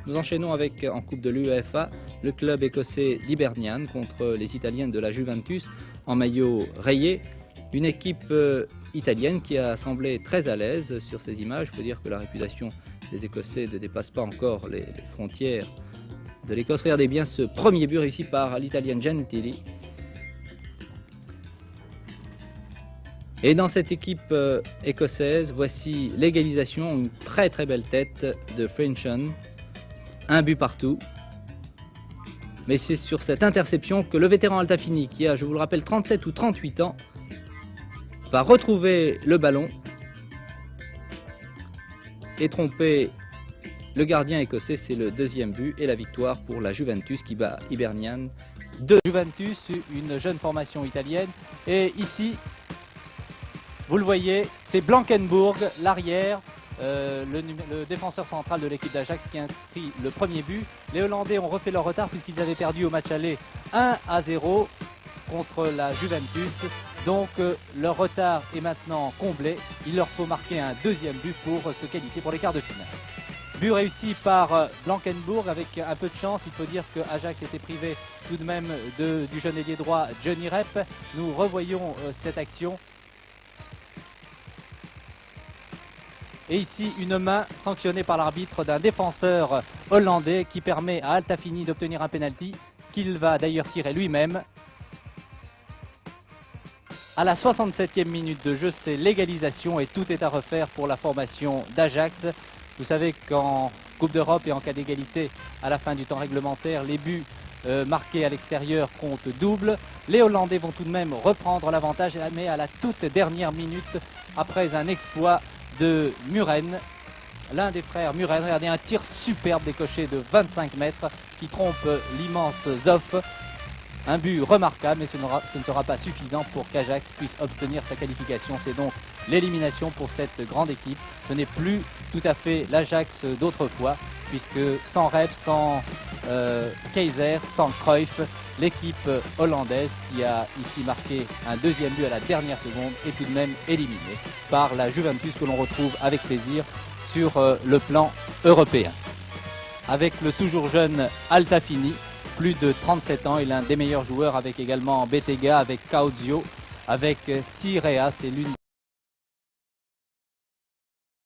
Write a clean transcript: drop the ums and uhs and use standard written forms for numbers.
Nous enchaînons avec, en Coupe de l'UEFA, le club écossais d'Hibernian contre les Italiennes de la Juventus en maillot rayé. Une équipe italienne qui a semblé très à l'aise sur ces images. Il faut dire que la réputation des Écossais ne dépasse pas encore les frontières de l'Écosse. Regardez bien ce premier but réussi par l'Italienne Gentili. Et dans cette équipe écossaise, voici l'égalisation, une très belle tête de Frenchon. Un but partout. Mais c'est sur cette interception que le vétéran Altafini, qui a, je vous le rappelle, 37 ou 38 ans, va retrouver le ballon et tromper le gardien écossais. C'est le deuxième but et la victoire pour la Juventus qui bat Hibernian. Juventus, une jeune formation italienne. Et ici, vous le voyez, c'est Blankenburg, l'arrière, le défenseur central de l'équipe d'Ajax qui inscrit le premier but. Les Hollandais ont refait leur retard puisqu'ils avaient perdu au match aller 1-0 contre la Juventus. Donc leur retard est maintenant comblé. Il leur faut marquer un deuxième but pour se qualifier pour les quarts de finale. But réussi par Blankenburg avec un peu de chance. Il faut dire que Ajax était privé tout de même du jeune ailier droit Johnny Rep. Nous revoyons cette action. Et ici, une main sanctionnée par l'arbitre d'un défenseur hollandais qui permet à Altafini d'obtenir un penalty qu'il va d'ailleurs tirer lui-même. À la 67e minute de jeu, c'est l'égalisation et tout est à refaire pour la formation d'Ajax. Vous savez qu'en Coupe d'Europe et en cas d'égalité à la fin du temps réglementaire, les buts marqués à l'extérieur comptent double. Les Hollandais vont tout de même reprendre l'avantage, mais à la toute dernière minute, après un exploit de Muren, l'un des frères Muren. Regardez, un tir superbe décoché de 25 mètres qui trompe l'immense Zoff. Un but remarquable, mais ce ne sera pas suffisant pour qu'Ajax puisse obtenir sa qualification. C'est donc l'élimination pour cette grande équipe. Ce n'est plus tout à fait l'Ajax d'autrefois, puisque sans Rep, sans Kaiser, sans Cruyff, l'équipe hollandaise qui a ici marqué un deuxième but à la dernière seconde est tout de même éliminée par la Juventus que l'on retrouve avec plaisir sur le plan européen. Avec le toujours jeune Altafini, plus de 37 ans, il est l'un des meilleurs joueurs avec également Bettega, avec Cauzio, avec Sirea, c'est l'une